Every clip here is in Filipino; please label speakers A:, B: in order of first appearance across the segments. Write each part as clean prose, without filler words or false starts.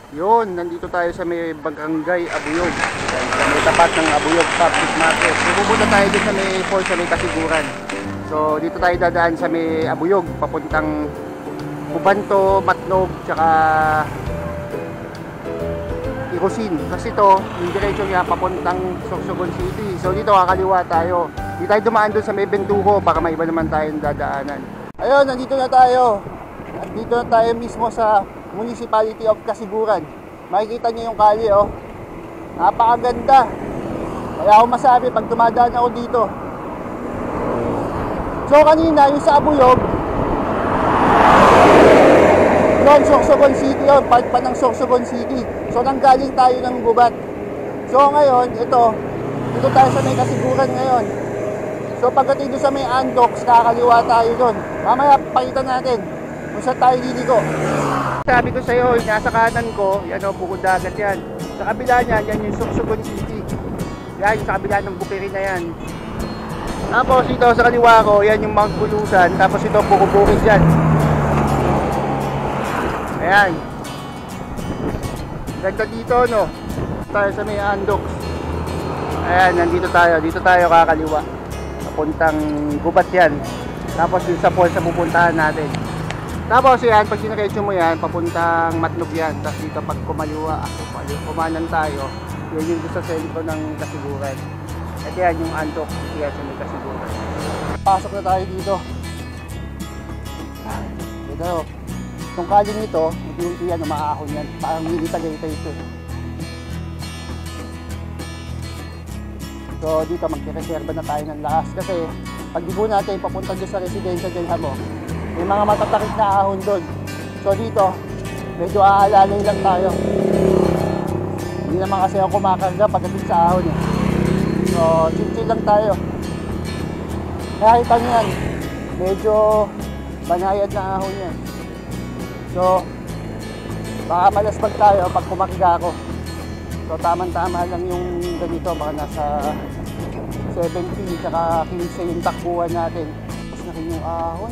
A: Yun, nandito tayo sa may Barangay Abuyog. Sa may tapat ng Abuyog Public Market. So, pupunta tayo dito sa may falls, sa may Kasiguran. So, dito tayo dadaan sa may Abuyog, papuntang Bubanto, Matnog, tsaka Irosin. Kasi ito, yung diretso niya papuntang Sorsogon City. So, dito kakaliwa tayo. Dito tayo dumaan doon sa may Bentuco, baka may iba naman tayong dadaanan. Ayun, nandito na tayo. Nandito na tayo mismo sa Municipality of Kasiguran. Makikita niyo yung kalye, oh. Napakaganda. Kaya ako masabi pag dumadaan ako dito. So kanina yung sa Abuyog, yun, Sorsogon City yun, part pa ng Sorsogon City. So nanggaling tayo ng Gubat. So ngayon, dito tayo sa may Kasiguran ngayon. So pagdating doon sa may Andox, kakaliwa tayo doon. Mamaya pakita natin kung saan tayo liliko. Sabi ko sa iyo, nasa kanan ko, yan o, bukod dagat yan. Sa kabila niyan, yan yung Sorsogon City. Yan, yung sa kabila ng Bukiri na yan. Tapos ito sa kaliwa ko, yan yung Mount Bulusan. Tapos ito, Bukubukid dyan. Ayan. Ganda dito, no? Tayo sa may Andox. Ayan, nandito tayo. Dito tayo kakaliwa. Papuntang Gubat yan. Tapos yung sa falls sa pupuntahan natin. Tapos yan, pag sinaretso mo yan, papuntang Matnog yan. Tapos dito pag kumanan tayo, yan yung sa sentro ng Kasiguran. At yan yung Andox, yan sa may Kasiguran. Pasok na tayo dito. Ito, itong kaling nito, unti-unti yan, umaahon yan. Parang nilitagay-tay ito. So dito magre-reserva na tayo ng lakas kasi pag dibo natin papunta doon sa Residencia del Hamor, may mga matatakip na ahon doon. So dito, medyo aalalay lang tayo. Hindi naman kasi ako kumakarga pagdating sa ahon eh. So chill-chill lang tayo. Kaya kita nyo yan, medyo banayad na ahon yan. So baka malasbag tayo pag kumakiga ako. So tamang-tama lang yung ganito, baka nasa 70 tsaka 15 yung takbuhan natin. Tapos na rin yung ahon.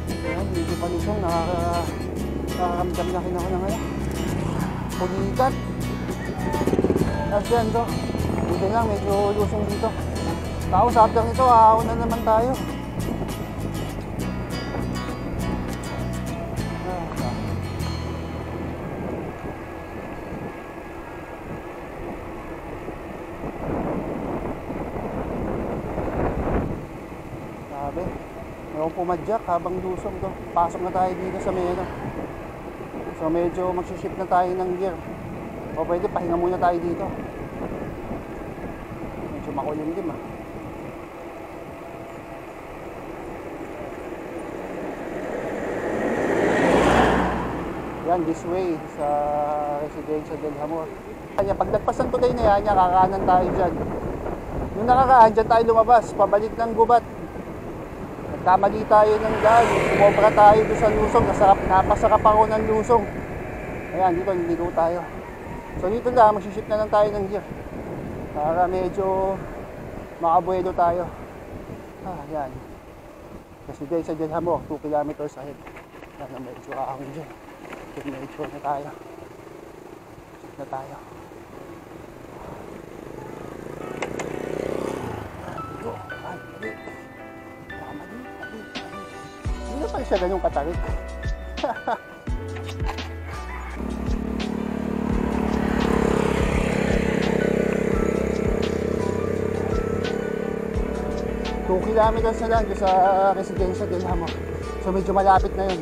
A: Ayan, medyo palisong, nakakamdam na rin ako ng pulikat. Tapos yan to, dito lang, medyo lusong dito. Tapos after nito, ahon na naman tayo. Pumadyak habang lusong to. Pasok na tayo dito sa may So medyo magsishift na tayo ng gear. O pwede pahinga muna tayo dito. Medyo makulimlim ah. Yan, this way sa Residencia del Hamor. Kanya pag nagpasan tulay na yan, kakanan tayo dyan. Yung nakakaan dyan tayo lumabas, pabalik ng Gubat. Kamali tayo ng daan, sumobra tayo doon sa lusong, napasarap ako ng lusong. Ayan, dito niligo tayo. So dito lang, magsiship na lang tayo ng gear para medyo makabuelo tayo. Ayan, Residencia del Hamor, 2 kilometers ahead. Ayan, medyo ahon dyan. Medyo na tayo. Ship na tayo. Dito, hindi pa siya ganyong katarik. Two kilometers na lang sa Residencia del Hamor. So medyo malapit na yun.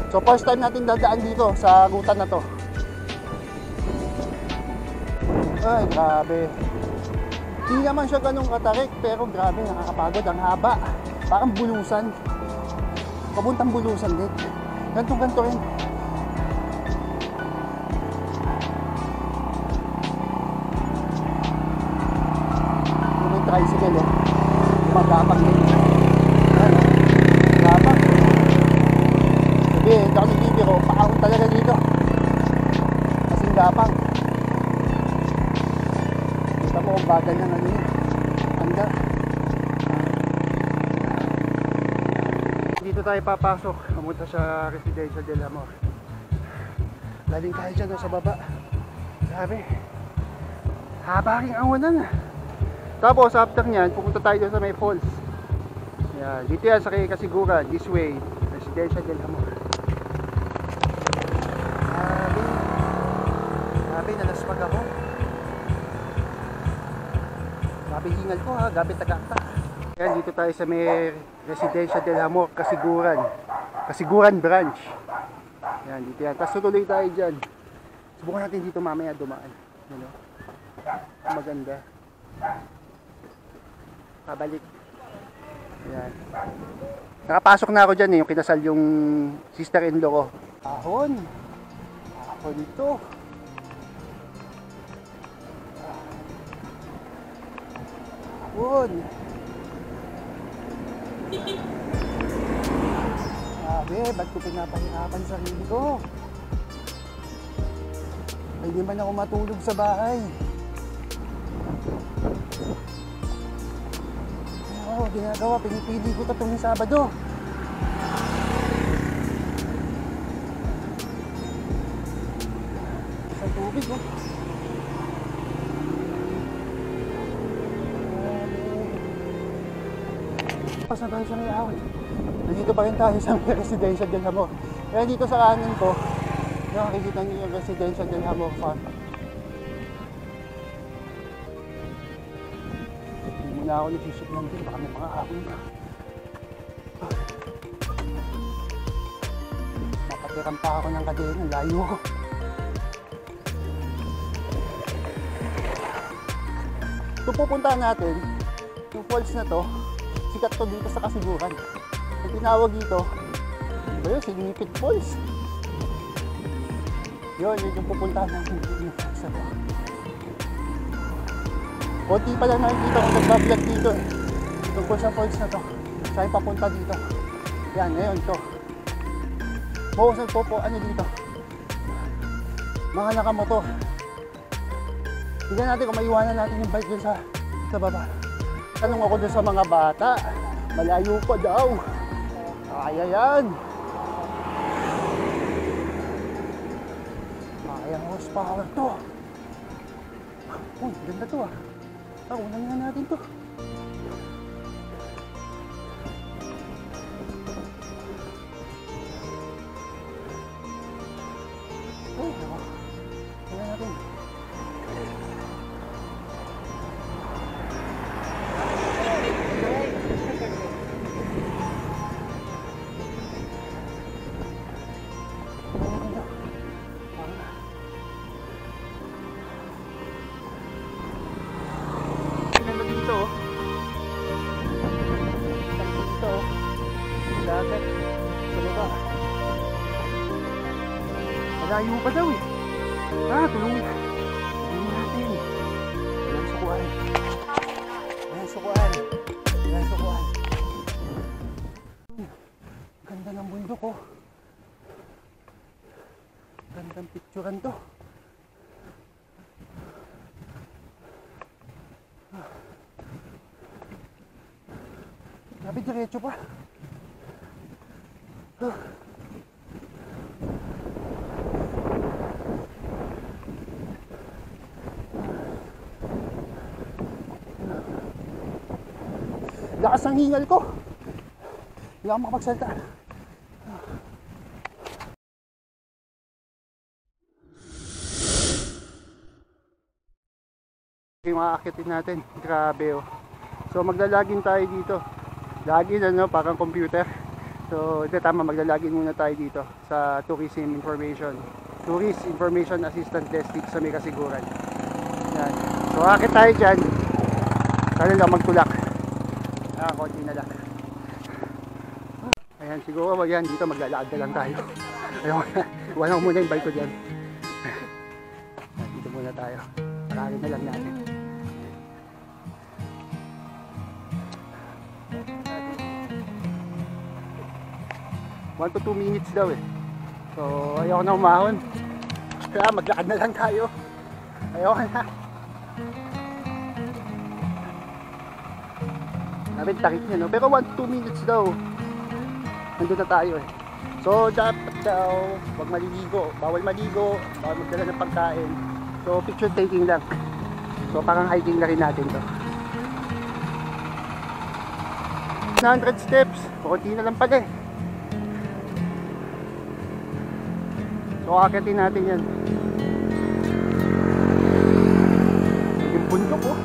A: So first time natin dadaan dito sa ruta na to. Ay grabe. Hindi naman siya ganong katarik, pero grabe, nakakapagod, ang haba. Parang bulusan. Pabuntang bulusan din. Ganto-ganto rin. May tricycle eh. Magapag din. Ayan o. Gapag. Sabi, hindi ako nagbibiro. Paahon talaga dito. Kasing gapag. Kita mo kung bagal ng ano yun. Handa. Dito tayo papasok, pumunta sa Residencia del Hamor. Galing tayo dyan sa baba. Grabe. Habaking awanan. Tapos after nyan, pupunta tayo dyan sa may falls. Yan. Dito yan sa Kasiguran. This way. Residencia del Amor. Grabe. Grabe, nalaspag ako. Grabe hingal ko ha. Grabe tagakta. Yan, dito tayo sa may Residencia del Amor, Kasiguran. Kasiguran branch. Yan, dito yan. Tapos tutuloy tayo dyan. Subukan natin dito mamaya dumaan. Ano? Maganda. Pabalik. Yan. Nakapasok na ako dyan eh, yung kinasal yung sister-in-law ko. Ahon. Ahon ito. Ahon. Sabi, ba't ko pinapahirapan sarili ko? Ay, di man ako matulog sa bahay. Oo, ginagawa, pinipili ko ito tuwing Sabado. Sa tubig, oh. Pas na tayo sa may awit. Nandito pa rin tayo sa may Residencia del Amor. Kaya dito sa kanan ko, nakikita niyo yung Residencia del Amor Farm. Hindi muna ako nagsisip lang din, baka may mga ahon na. Mapatiram pa ako ng kadena, layo ko. Ito pupuntahan natin, yung falls na to, sikat to dito sa Kasiguran. Ang tinawag dito, ba yun, Sinipit Falls. Yun yung pupuntahan natin yung falls na to. Konti pa lang nakikita ko nagbablog dito eh. Tungkol sa falls na to. Saan papunta dito. Yan, ngayon to. Mawasag po ano dito. Mga nakamotor. Tignan natin kung maiwanan natin yung bike dun sa baba. Tanong ako dun sa mga bata. Malayo pa daw. Kaya yan. Kaya horsepower to. Uy, ganda to ah. Unan nga natin to. Uy, ako. Unan natin. Malayo pa daw eh. Tulungan natin. Walang sukuan. Walang sukuan. Walang sukuan. Ganda ng bundok oh. Gandang picturean to. Grabe, diretso pa. Lakas ng hingal ko. Hindi ako makapagsalita. Yung mga akitin natin, grabe oh. So maglalagin tayo dito. Login ano, parang computer. So ito tama, maglalagin muna tayo dito sa Tourism Information. Tourist Information Assistant Desk dito sa may Kasiguran. Yan. So akit tayo dyan. Sana lang magtulak. Konti na lang. Ayan, siguro yan, dito maglalakad na lang tayo. Ayun, walang muna yung bike ko dyan. Dito muna tayo. Parangin na lang natin. 1 to 2 minutes daw eh. So ayoko na umahon. Kaya maglakad na lang tayo. Ayoko na. Sabi takip niya no. Pero 1 to 2 minutes daw. Nandun na tayo eh. So dapat daw wag maliligo, bawal maligo, bawal magdala ng pagkain. So picture taking lang. So parang hiking na rin natin to. 100 steps, konti na lang pala eh. So akitin natin yan. Yung bundok oh.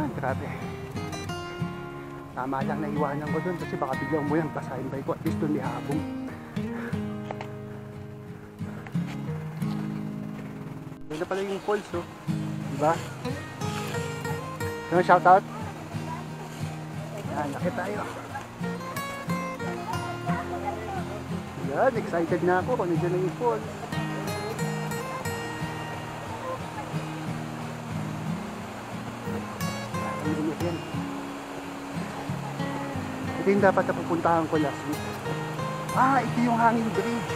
A: Ay grabe. Tama lang na iwanan ko doon kasi baka biglang mo yan basahin ba ko, at least doon may habong. Doon na pala yung falls oh. Diba? Ano shoutout? Yan, nakita tayo. Yan, excited na ako kung nandiyan na yung falls. Ang linis yan. Ito yung dapat na pupuntahan ko last week. Ah, ito yung hanging bridge.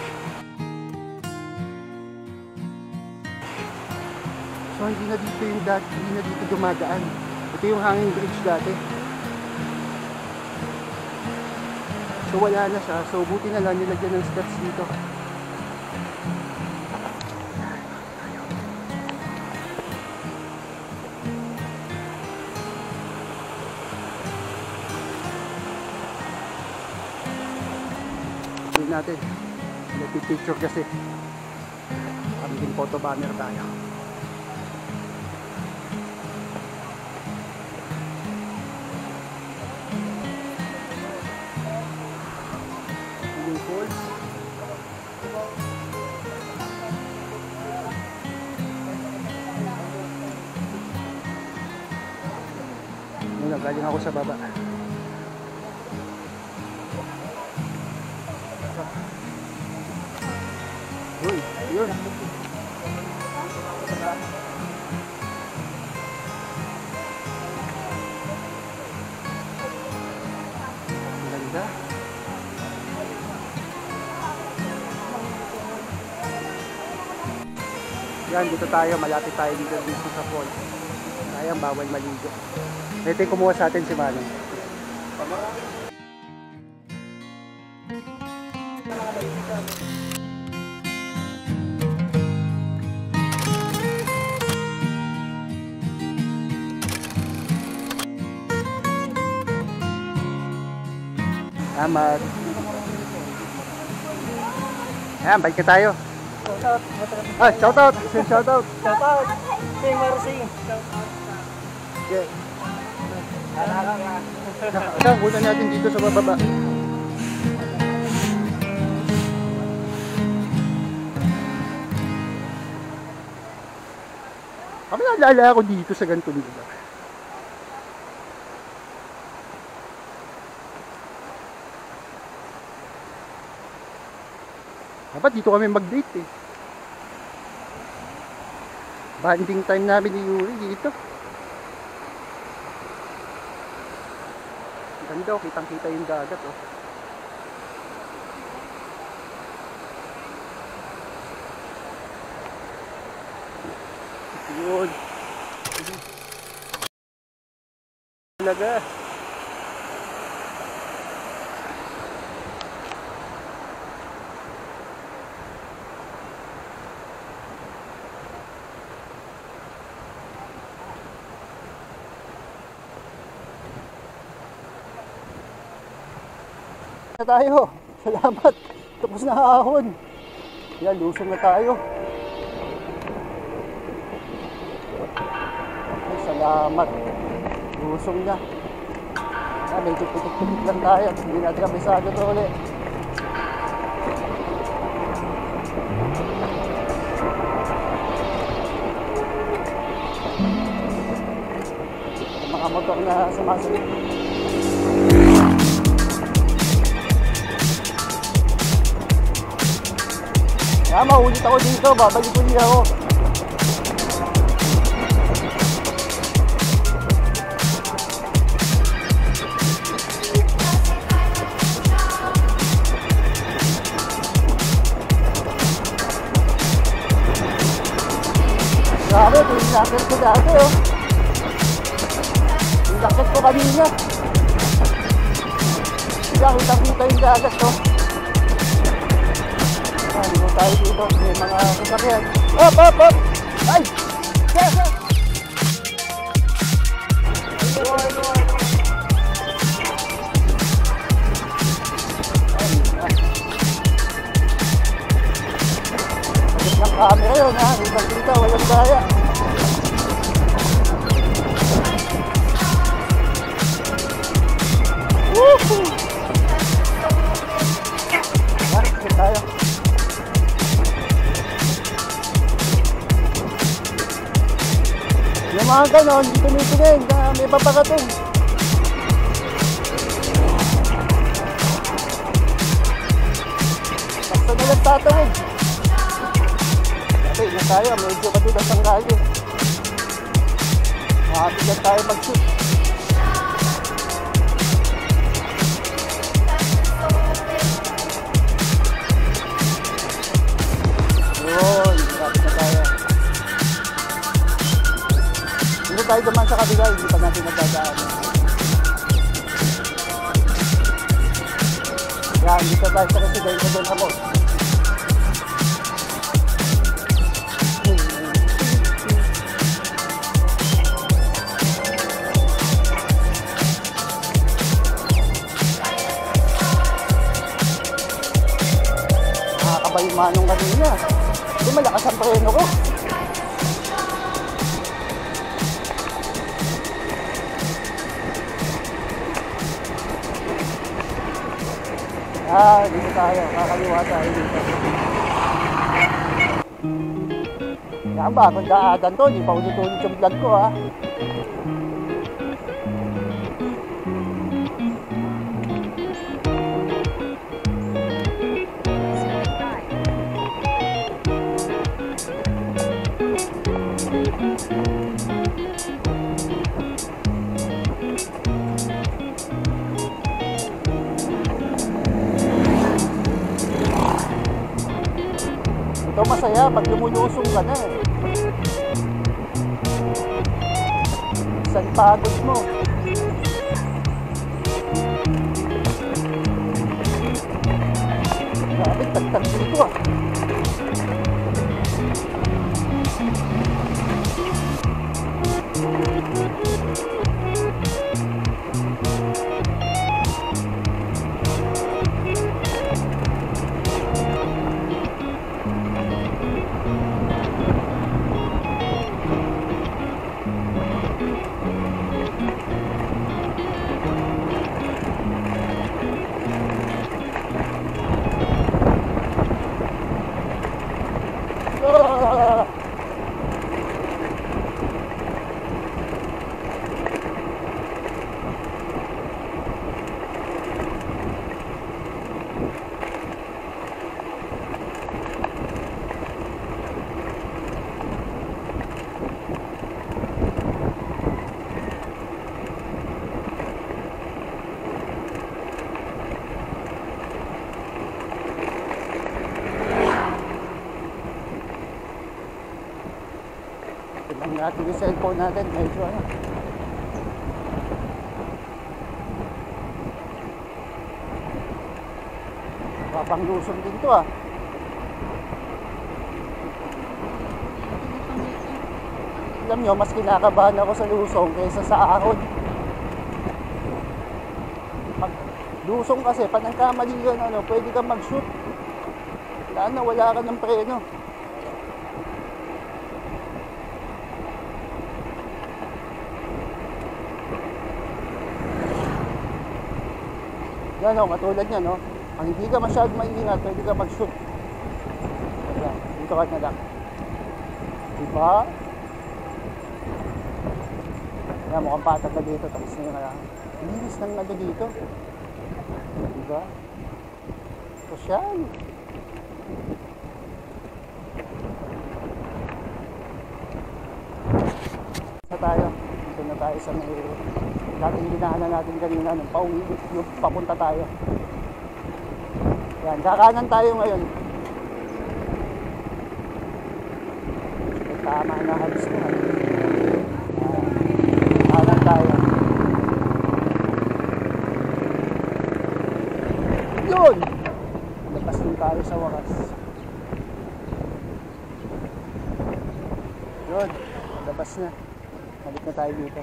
A: So hindi na dito yung hindi na dito dumadaan. Ito yung hanging bridge dati. So wala na siya. So buti na lang nilagyan ng steps dito. Hindi natin. Nagpipicture kasi. Kami din photo banner tayo. Galing ako sa baba. Uy, yun. Ganda. Yan, dito tayo. Malapit tayo dito sa falls. Sayang, bawal maligo. Ito yung kumuha sa atin si Manong. Salamat. Ayan, balik na tayo.
B: Shoutout.
A: Ah, shoutout! Shoutout!
B: Shoutout! Sing Marcy.
A: Okay. Saan muna natin dito sa bababa. Kami naalala ako dito sa ganitong lugar. Dapat dito kami mag-date eh. Banding time namin ni Yuri dito. Ganda oh, kitang-kita yung dagat oh. Yun. Talaga. Na tayo. Salamat. Tapos na ahon. Yan, lusong na tayo. Ay, salamat. Lusong na. Ah, medyo putik-putik lang tayo. Hindi natin kabisado ito ulit. Mga motor na sumasalit. Ah, maulit ako dito, babalik ulit ako. Grabe, ito yung lakad ko dati oh. Yung lakad ko kanina. Yan, kitang-kita yung dagat, no? Yan, dito tayo dito. May mga sasakyan. Hop, hop, hop! Ay! Yes, yes! Agad ng camera yun, ha? Kitang-kita, walang daya. Woohoo! Yan, tayo. Yung mga ganon, hindi tumitingin, may papakating. Basta nalang tatawid. Dati, na tayo, medyo katilas ang kalye. Makabigan tayo mag-shoot. Yun, lapit na tayo. Hindi tayo duman sa kabila, hindi pa natin nagdadaan. Yan, dito tayo sa residensya doon ako. Nakakaba yung manong kanina. Hindi malakas ang preno ko. Dito tayo. Kakaliwa tayo dito. Yan ba? Kung daadan to, di pa ulit-ulit yung vlog ko, ha? Ito masaya pag lumulusong ka na eh. Isang pagod mo. Grabe, tagtag dito ah. Tignan natin yung cellphone natin, medyo ano. Papanglusong din to ah. Alam nyo, mas kinakabahan ako sa lusong kaysa sa ahon. Pag lusong kasi, pag nagkamali ka ano, pwede kang mag-shoot. Wala ka ng preno. Yan o, katulad yan o. Ang hindi ka masyadong maingat, pwede ka mag-shoot. Ayan, dito ka na lang. Diba? Ayan, mukhang patag na dito. Tapos na yung linis ng nado dito. Diba? Sosyal. Sa tayo. Dito na tayo sa may dating dinaanan natin kanina nung pauwi yung papunta tayo. Yan, kakanan tayo ngayon. Tama na halos ko. Kanan tayo. tayo sa wakas. Yun, labas na. Balik na tayo dito.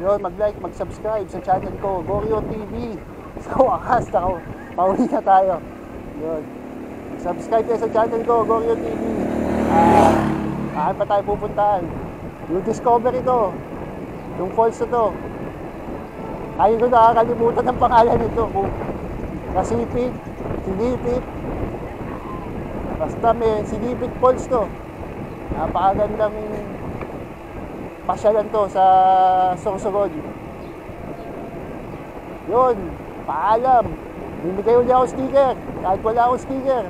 A: Yun, mag-like, mag-subscribe sa channel ko, Goryo TV. Sa wakas, pauwi na tayo. Yun. Subscribe kayo sa channel ko, Goryo TV. Saan pa tayo pupuntahan? Yung discovery ko. Yung falls na to. Ayaw ko nakakalimutan ng pangalan nito. Kasipit, Silipit. Basta may Silipit Falls to. Napakagandang pasyalan to sa Sorsogon. Yun, paalam. Bibigay ulit ako sticker. Kahit wala akong sticker.